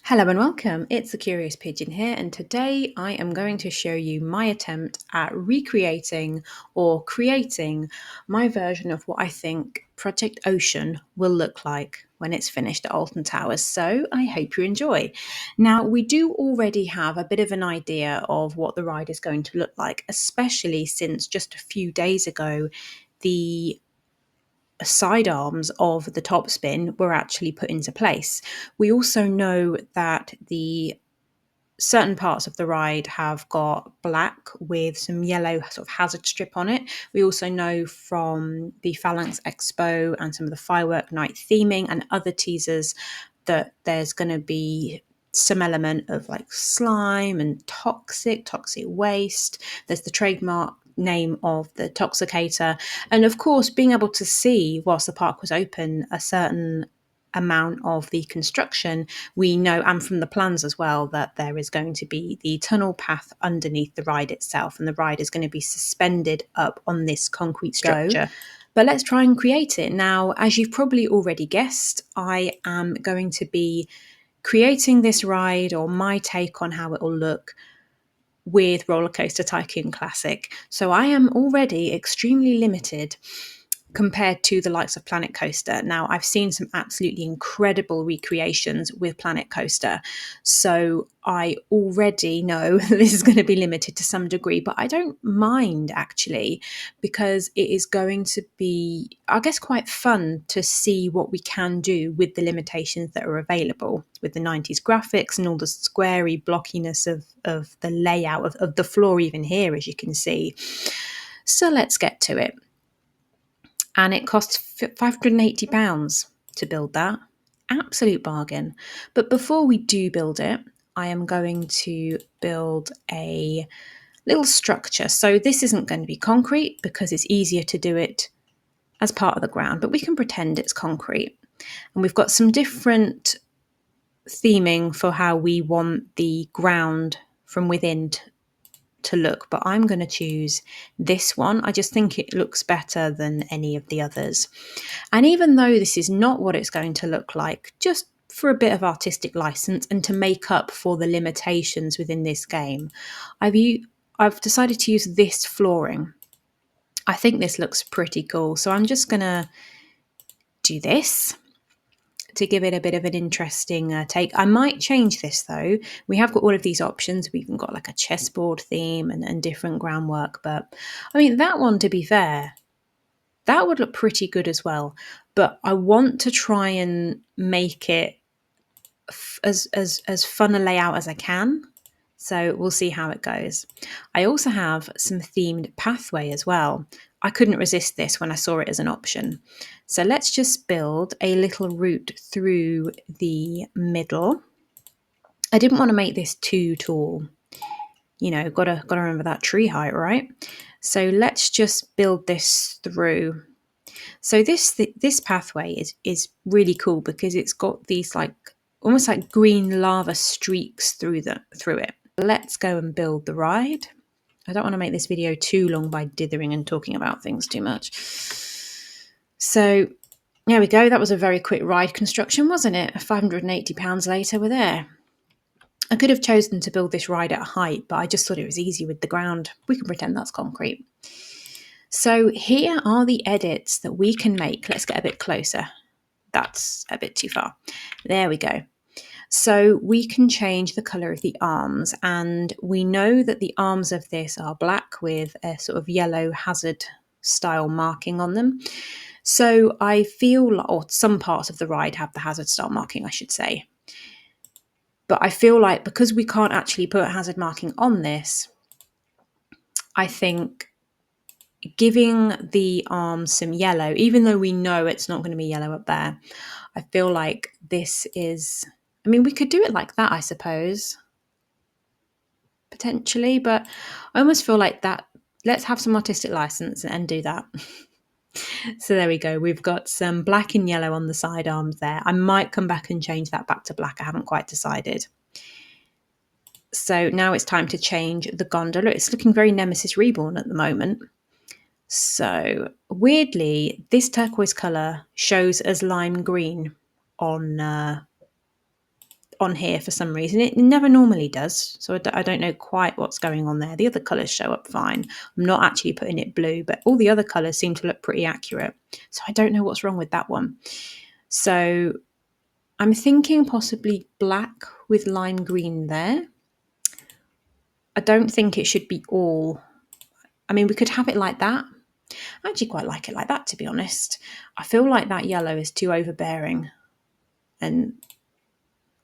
Hello and welcome. It's the Curious Pigeon here, and today I am going to show you my attempt at recreating or creating my version of what I think Project Ocean will look like when it's finished at Alton Towers. So I hope you enjoy. Now, we do already have a bit of an idea of what the ride is going to look like, especially since just a few days ago, the side arms of the top spin were actually put into place. We also know that the certain parts of the ride have got black with some yellow sort of hazard strip on it. We also know from the Phalanx Expo and some of the firework night theming and other teasers that there's going to be some element of like slime and toxic waste. There's the trademark name of the toxicator, and of course being able to see whilst the park was open a certain amount of the construction, we know, and from the plans as well, that there is going to be the tunnel path underneath the ride itself, and the ride is going to be suspended up on this concrete structure. But let's try and create it. Now, as you've probably already guessed, I am going to be creating this ride, or my take on how it will look, with Rollercoaster Tycoon Classic. So I am already extremely limited compared to the likes of Planet Coaster. Now, I've seen some absolutely incredible recreations with Planet Coaster, so I already know this is going to be limited to some degree, but I don't mind actually, because it is going to be, I guess, quite fun to see what we can do with the limitations that are available with the 90s graphics and all the squarey blockiness of the layout of the floor even here, as you can see. So let's get to it. And it costs £580 to build that. Absolute bargain. But before we do build it, I am going to build a little structure. So this isn't going to be concrete because it's easier to do it as part of the ground, but we can pretend it's concrete. And we've got some different theming for how we want the ground from within to look, but I'm going to choose this one. I just think it looks better than any of the others. And even though this is not what it's going to look like, just for a bit of artistic license and to make up for the limitations within this game, I've decided to use this flooring. I think this looks pretty cool, so I'm just going to do this to give it a bit of an interesting take. I might change this though. We have got all of these options. We've even got like a chessboard theme and different groundwork. But I mean, that one, to be fair, that would look pretty good as well. But I want to try and make it as fun a layout as I can. So we'll see how it goes. I also have some themed pathway as well. I couldn't resist this when I saw it as an option. So let's just build a little route through the middle. I didn't want to make this too tall. You know, gotta remember that tree height, right? So let's just build this through. So this pathway is really cool because it's got these like almost like green lava streaks through it. Let's go and build the ride. I don't want to make this video too long by dithering and talking about things too much. So there we go. That was a very quick ride construction, wasn't it? £580 later, we're there. I could have chosen to build this ride at height, but I just thought it was easy with the ground. We can pretend that's concrete. So here are the edits that we can make. Let's get a bit closer. That's a bit too far. There we go. So we can change the colour of the arms, and we know that the arms of this are black with a sort of yellow hazard style marking on them. So I feel, or some parts of the ride have the hazard style marking, I should say. But I feel like because we can't actually put hazard marking on this, I think giving the arms some yellow, even though we know it's not going to be yellow up there, I feel like this is, I mean, we could do it like that, I suppose, potentially, but I almost feel like that, let's have some artistic license and do that. So there we go. We've got some black and yellow on the side arms there. I might come back and change that back to black. I haven't quite decided. So now it's time to change the gondola. It's looking very Nemesis Reborn at the moment. So weirdly, this turquoise colour shows as lime green on on here for some reason. It never normally does, so I don't know quite what's going on there. The other colours show up fine. I'm not actually putting it blue, but all the other colours seem to look pretty accurate. So I don't know what's wrong with that one. So I'm thinking possibly black with lime green there. I don't think it should be all... I mean, we could have it like that. I actually quite like it like that, to be honest. I feel like that yellow is too overbearing. And,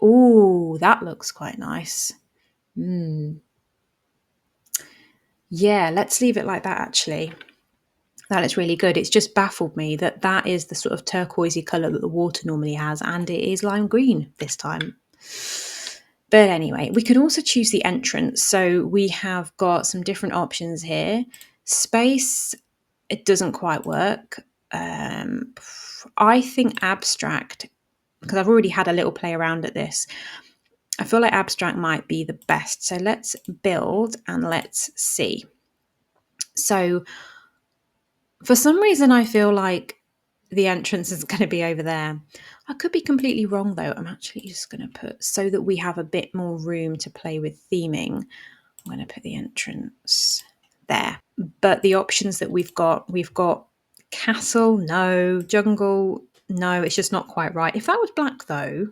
ooh, that looks quite nice. Yeah, let's leave it like that, actually. That is really good. It's just baffled me that that is the sort of turquoisey colour that the water normally has, and it is lime green this time. But anyway, we could also choose the entrance. So we have got some different options here. Space, it doesn't quite work. I think abstract, because I've already had a little play around at this, I feel like abstract might be the best. So let's build and let's see. So for some reason, I feel like the entrance is going to be over there. I could be completely wrong, though. I'm actually just going to put, so that we have a bit more room to play with theming, I'm going to put the entrance there. But the options that we've got castle, no. Jungle, no. It's just not quite right. If that was black, though,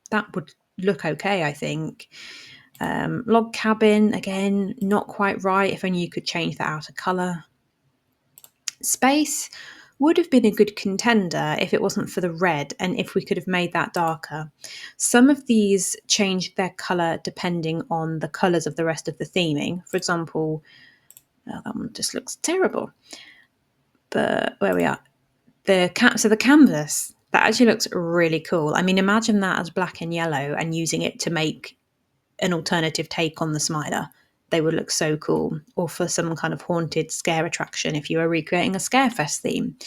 that would look okay, I think. Log cabin, again, not quite right. If only you could change that outer colour. Space would have been a good contender if it wasn't for the red and if we could have made that darker. Some of these changed their colour depending on the colours of the rest of the theming. For example, that one just looks terrible. But where we are, so the canvas, that actually looks really cool. I mean, imagine that as black and yellow and using it to make an alternative take on the Smiler. They would look so cool. Or for some kind of haunted scare attraction if you were recreating a Scarefest theme.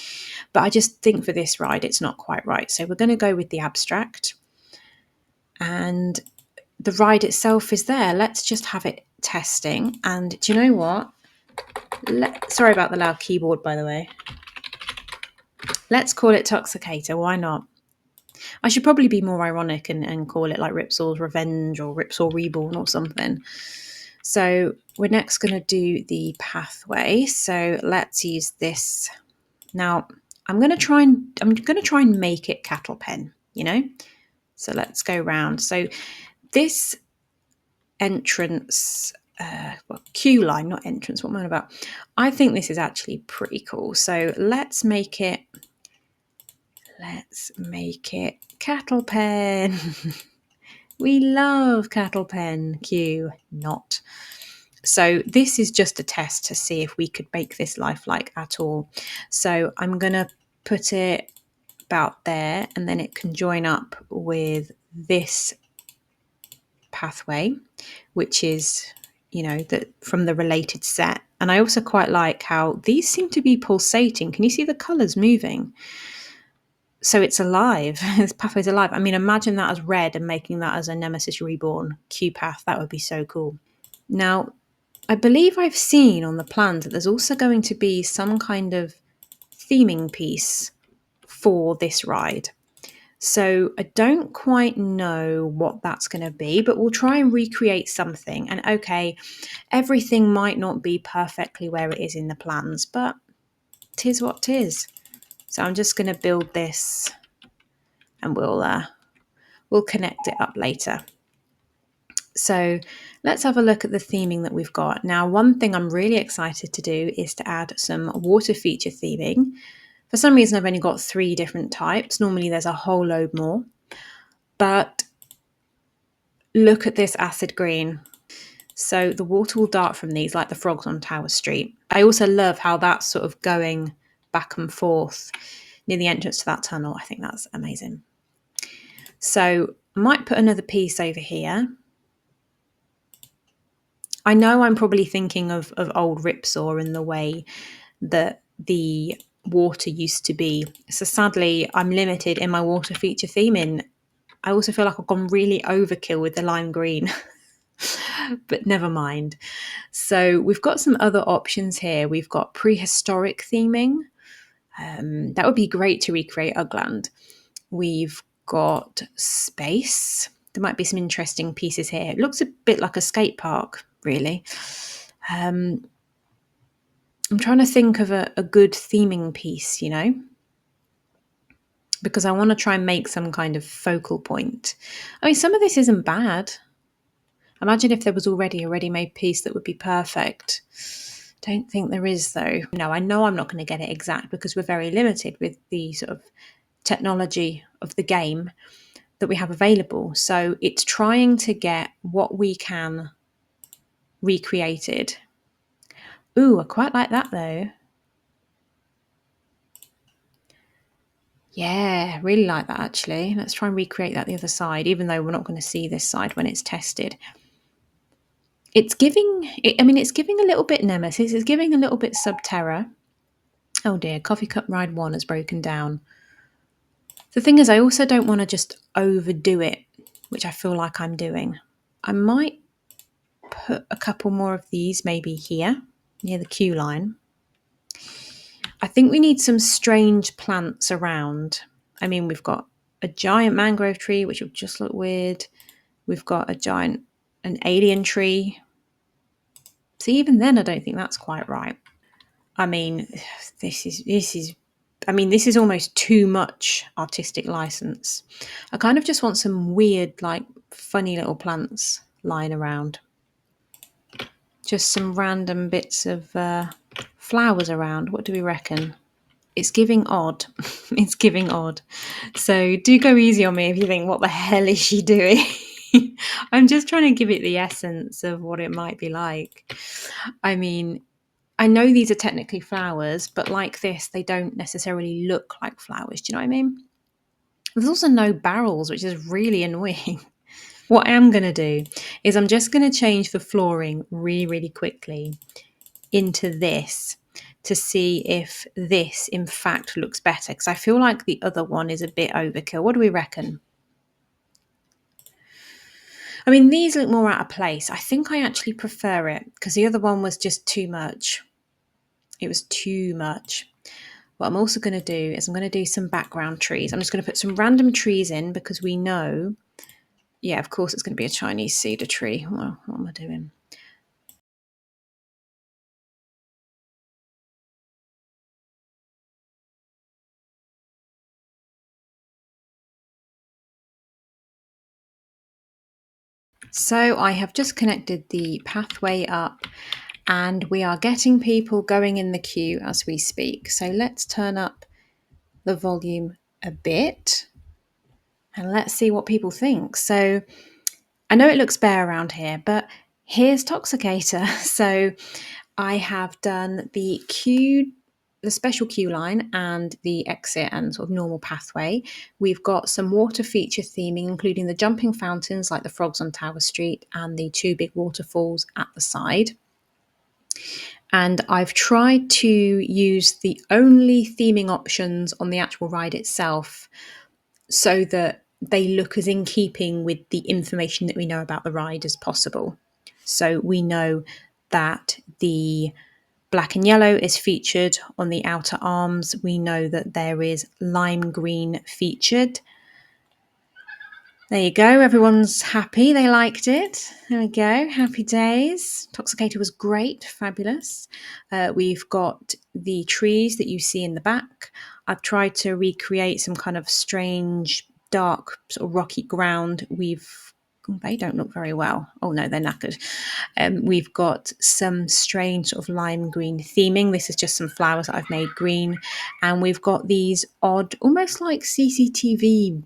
But I just think for this ride, it's not quite right. So we're going to go with the abstract. And the ride itself is there. Let's just have it testing. And do you know what? Sorry about the loud keyboard, by the way. Let's call it Toxicator. Why not? I should probably be more ironic and call it like Ripsaw's Revenge or Ripsaw Reborn or something. So we're next going to do the pathway. So let's use this. Now I'm going to try and make it cattle pen, you know? So let's go round. So this entrance, queue line, not entrance, what am I on about? I think this is actually pretty cool. So let's make it cattle pen. We love cattle pen queue, not. So this is just a test to see if we could make this lifelike at all. So I'm going to put it about there, and then it can join up with this pathway, which is, you know, from the related set. And I also quite like how these seem to be pulsating. Can you see the colours moving? So it's alive. This pathway's alive. I mean, imagine that as red and making that as a Nemesis Reborn queue path. That would be so cool. Now, I believe I've seen on the plans that there's also going to be some kind of theming piece for this ride. So I don't quite know what that's going to be, but we'll try and recreate something. And okay, everything might not be perfectly where it is in the plans, but 'tis what 'tis. So I'm just going to build this and we'll connect it up later. So let's have a look at the theming that we've got. Now, one thing I'm really excited to do is to add some water feature theming. For some reason, I've only got 3 different types. Normally there's a whole load more. But look at this acid green. So the water will dart from these like the frogs on Tower Street. I also love how that's sort of going back and forth near the entrance to that tunnel. I think that's amazing. So I might put another piece over here. I know I'm probably thinking of old Ripsaw and the way that the water used to be. So sadly, I'm limited in my water feature theming. I also feel like I've gone really overkill with the lime green. But never mind. So we've got some other options here. We've got prehistoric theming. That would be great to recreate Ugland. We've got space. There might be some interesting pieces here. It looks a bit like a skate park, really. I'm trying to think of a good theming piece, because I want to try and make some kind of focal point. I mean, some of this isn't bad. Imagine if there was already a ready-made piece that would be perfect. Don't think there is, though. No, I know I'm not going to get it exact because we're very limited with the sort of technology of the game that we have available. So it's trying to get what we can recreated. Ooh, I quite like that, though. Yeah, really like that, actually. Let's try and recreate that the other side, even though we're not going to see this side when it's tested. It's giving a little bit Nemesis. It's giving a little bit Subterra. Oh dear, Coffee Cup Ride 1 has broken down. The thing is, I also don't want to just overdo it, which I feel like I'm doing. I might put a couple more of these maybe here, near the queue line. I think we need some strange plants around. I mean, we've got a giant mangrove tree, which will just look weird. We've got an alien tree. See, even then, I don't think that's quite right. I mean, this is almost too much artistic license. I kind of just want some weird, like, funny little plants lying around. Just some random bits of flowers around. What do we reckon? It's giving odd. It's giving odd. So do go easy on me if you think, what the hell is she doing? I'm just trying to give it the essence of what it might be like. I mean, I know these are technically flowers, but like this, they don't necessarily look like flowers. Do you know what I mean? There's also no barrels, which is really annoying. What I am going to do is I'm just going to change the flooring really, really quickly into this to see if this, in fact, looks better. Because I feel like the other one is a bit overkill. What do we reckon? I mean, these look more out of place. I think I actually prefer it because the other one was just too much. It was too much. What I'm also going to do is I'm going to do some background trees. I'm just going to put some random trees in because we know, yeah, of course it's going to be a Chinese cedar tree. Well, what am I doing? So I have just connected the pathway up and we are getting people going in the queue as we speak. So let's turn up the volume a bit and let's see what people think. So I know it looks bare around here, but here's Toxicator. So I have done the special queue line and the exit and sort of normal pathway. We've got some water feature theming, including the jumping fountains like the frogs on Tower Street and the two big waterfalls at the side. And I've tried to use the only theming options on the actual ride itself so that they look as in keeping with the information that we know about the ride as possible. So we know that the black and yellow is featured on the outer arms. We know that there is lime green featured. There you go. Everyone's happy. They liked it. There we go. Happy days. Toxicator was great. Fabulous. We've got the trees that you see in the back. I've tried to recreate some kind of strange, dark, sort of rocky ground. They don't look very well. Oh no, they're knackered. We've got some strange sort of lime green theming. This is just some flowers that I've made green. And we've got these odd, almost like CCTV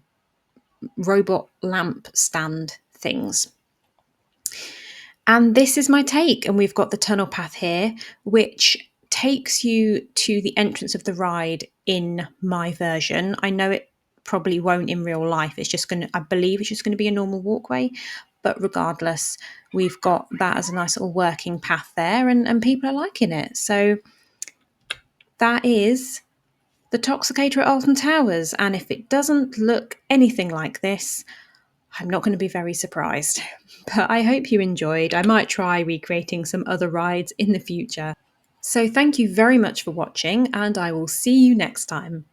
robot lamp stand things. And this is my take. And we've got the tunnel path here, which takes you to the entrance of the ride in my version. I know it probably won't in real life. I believe it's just going to be a normal walkway. But regardless, we've got that as a nice little working path there and people are liking it. So that is the Toxicator at Alton Towers. And if it doesn't look anything like this, I'm not going to be very surprised. But I hope you enjoyed. I might try recreating some other rides in the future. So thank you very much for watching, and I will see you next time.